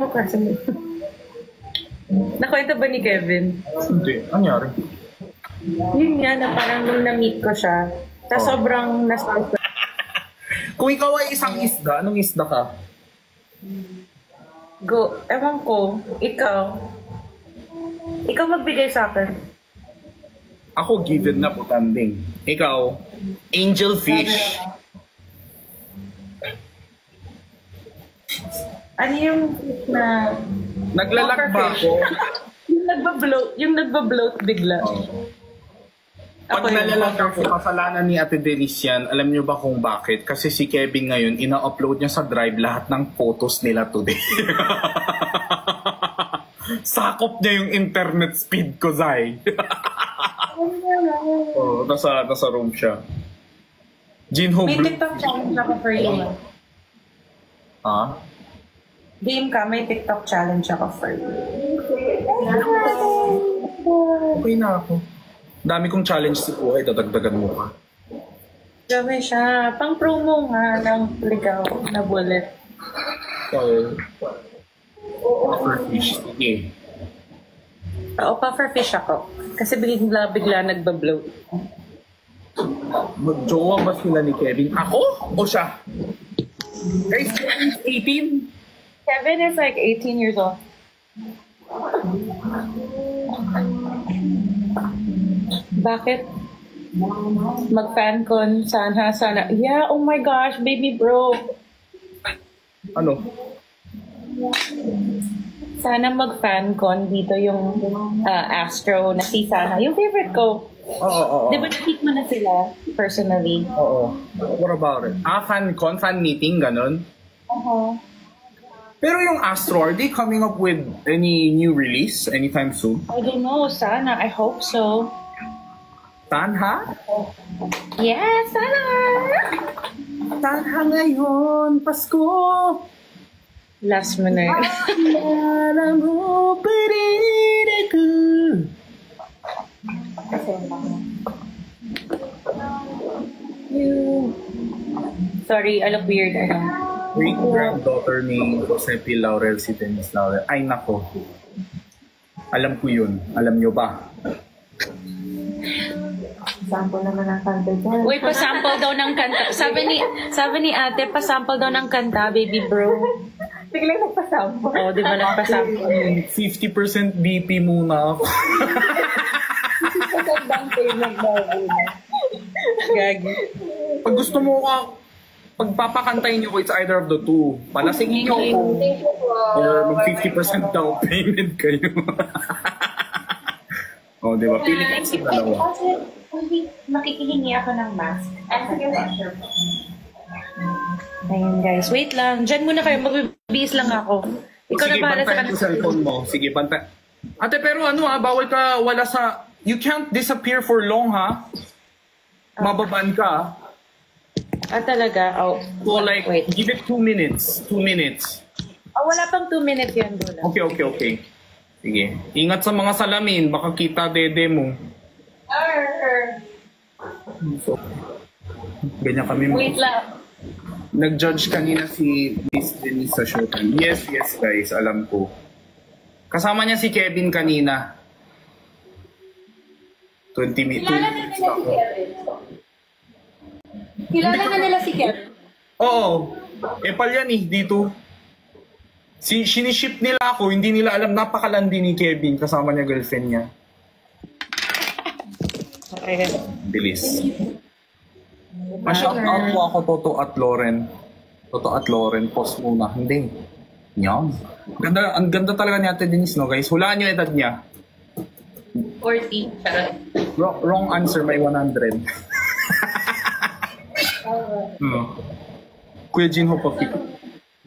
mo kasi. Nakwento ba ni Kevin? Hindi. Anyari? Yun nga, na parang nung na-meet ko siya, sobrang nostalgia. Kung ikaw ay isang isda, anong isda ka? Go, ewan ko, ikaw magbigay sa akin. Ako, given na putanding. Ikaw, angelfish. Ano yung na... Naglalakba ako. yung nagba-bloat bigla. Pag nalalagay ko, kasalanan ni Ate Denise yan, alam niyo ba kung bakit? Kasi si Kevin ngayon, ina-upload niya sa Drive lahat ng photos nila today. Sakop niya yung internet speed ko, Zay. Oh, nasa room siya. Jinho May Blue. TikTok challenge ako for you. Ha? Game ka, may TikTok challenge ako for you. Okay na ako. Dami kong challenge sa buhay, dadagdagan mo ka. Grabe siya. Pang promo nga ng ligaw na bullet. So, pufferfish. Sige. Oo, pufferfish ako. Kasi bigla nagba-bloat. Magjowa ba sila ni Kevin? Ako o siya? Guys, Kevin is 18. Kevin is like 18 years old. Bakit? Mag-fancon, sana. Yeah, oh my gosh, baby bro. Ano? Sana mag-fancon dito yung Astro na si Sana. Yung favorite ko. Oo. Di ba nakit mo na sila personally? Oo. What about it? Fan meeting, ganun? Pero yung Astro, are they coming up with any new release anytime soon? I don't know, sana. I hope so. Tanha? Yeah, sana! Tanha ngayon, Pasko! Last minute. Alam mo pa rin ako. Sorry, I look weird. Great-granddaughter ni Jose P. Laurel, si Denise Laurel. Ay, nako. Alam ko yun. Alam nyo ba? Sample naman ng kanta dyan. Uy, pasample daw ng kanta. Sabi ni ate, pasample daw ng kanta, baby bro. Biglang nagpasample. Oo, di ba nagpasample? 50% BP muna ako. 50% down payment daw. Gagi. Pag gusto mo ka, pagpapakantayin nyo ko, it's either of the two. Palasingin nyo ko. Or mag 50% down payment kayo. Oh, di ba? Pili ka sa dalawa. Kasi makikihingi ako ng mask. Ayun guys, wait lang. Diyan muna kayo, magbibis lang ako. Ikaw Sige, na para sa bantayan yung cellphone mo. Sige, bantay. Ate, pero ano bawal ka, wala sa... You can't disappear for long, ha? Mababan ka. Talaga? Oh. So like, Wait. give it 2 minutes. 2 minutes. Wala pang 2 minutes yun, Dula. Okay. Sige. Ingat sa mga salamin. Baka kita dede mo. So, ganyan kami. Wait lang. Nag-judge kanina si Miss Denise sa showtime. Yes, guys. Alam ko. Kasama niya si Kevin kanina. 20 minutes. Kilala na nila si Kevin? Oo. Epal yan dito. Siniship nila ako, hindi nila alam, napakalandi ni Kevin, kasama niya girlfriend niya. Okay. Bilis. Ma-shout out mo ako, Toto at Lauren. Toto at Lauren, post muna. Hindi. Yum. Ang ganda talaga ni Ate Denise, no guys? Hulaan niyo edad niya. 40. Wrong answer, may 100. Kuya Jinho, pa-fit.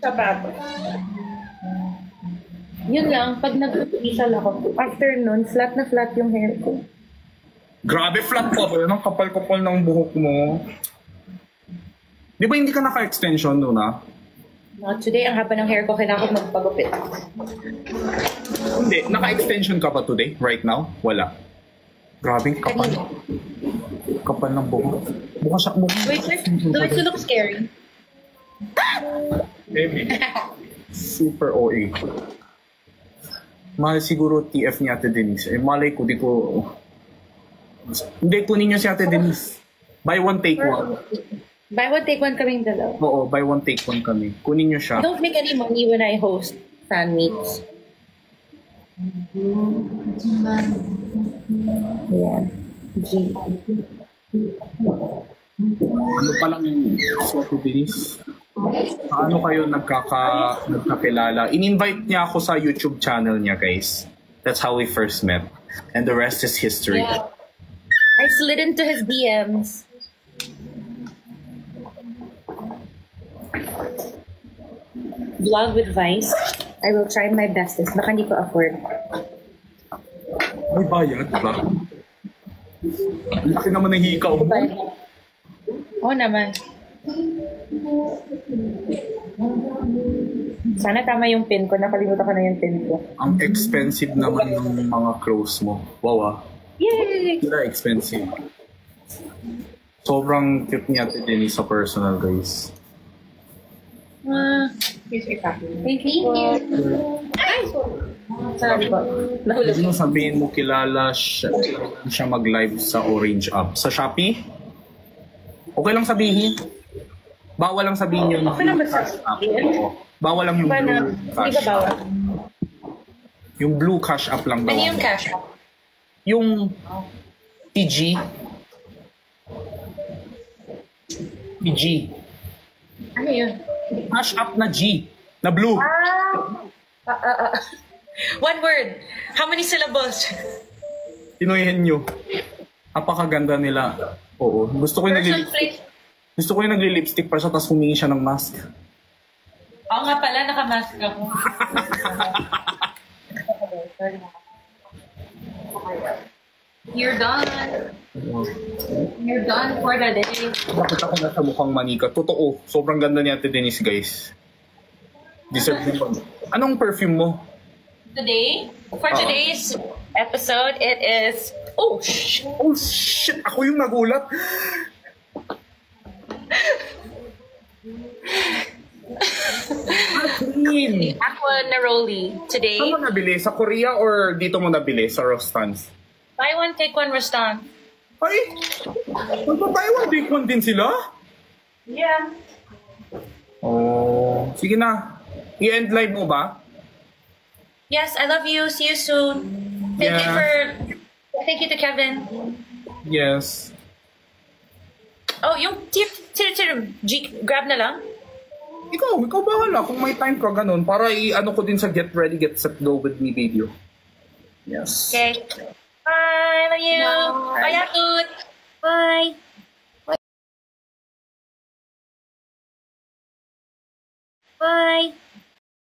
Sapato. Yun lang, pag nag-official ako, after nun, flat na flat yung hair ko. Grabe, flat pa ba yun? Ang kapal-kapal ng buhok mo. Di ba hindi ka naka-extension doon, ha? Not today, ang haba ng hair ko, kailangan ko magpagupit. Hindi, naka-extension ka pa today? Right now? Wala. Grabe, kapal. Kapal ng buhok. Mukha siya, Wait, do it to look scary? Baby. Super OA. Mahal siguro TF ni Ate Denise. Eh, malay ko, di ko... Hindi, kunin niyo si Ate Denise. Buy one, take one. Buy one, take one kaming dalawa. Oo, buy one, take one kami. Kunin niyo siya. I don't make any money when I host fan meets. Yeah. G. Ano pa lang yung Ate Denise? Paano kayo nagkakilala? In-invite niya ako sa YouTube channel niya, guys. That's how we first met. And the rest is history. Yeah. I slid into his DMs. Vlog with Vice. I will try my bestest. Baka hindi ko afford. May bayad ba? Laki naman ng hikaw mo. Oo naman. Sana tama yung pin ko. Nakalimutan ko na yung pin ko. Ang expensive naman ng mga clothes mo. Wow ah. Yay! Sila expensive. Sobrang cute niya Ate Denise sa personal, guys. Thank you. Sabi ko. Pwede mo sabihin mo kilala siya mag-live sa Orange App. Sa Shopee? Okay lang sabihin. Bawal lang sabihin yung Okay lang ba sa app. Oo. Bawal lang yung blue Hindi cash ba bawal? app. Yung blue cash app lang daw. Ano yung cash app? Yung PG. PG. Ano yun? Cash app na G. Na blue. One word. How many syllables? Tinoyhin nyo. Napakaganda nila. Oo. Gusto ko yung nagli-lipstick pa siya tapos humingi siya ng mask. Oo nga pala, nakamask ako. You're done. You're done for the day. Nakita ko na sa mukhang manika. Totoo. Sobrang ganda ni Ate Denise, guys. Deserve niyo pa. Anong perfume mo? Today, for today's episode, it is... Oh, shh! Oh, shit! Ako yung nagulat. Green. Aqua Neroli. Today, Saan mo nabili? Sa Korea or dito mo nabili? Sa Rostans? buy one, take one, Rastan. Ay! Magpa-buy one, take one din sila? Yeah. Oh, sige na. I-end live mo ba? Yes, I love you. See you soon. Thank you to Kevin. Yes. Oh, yung grab na lang? Ikaw bahala kung may time ka ganun para i-ano ko din sa Get Ready, Get Set, Go With Me video. Yes. Okay. Bye, love you. Bye, Yakut. Bye. Bye.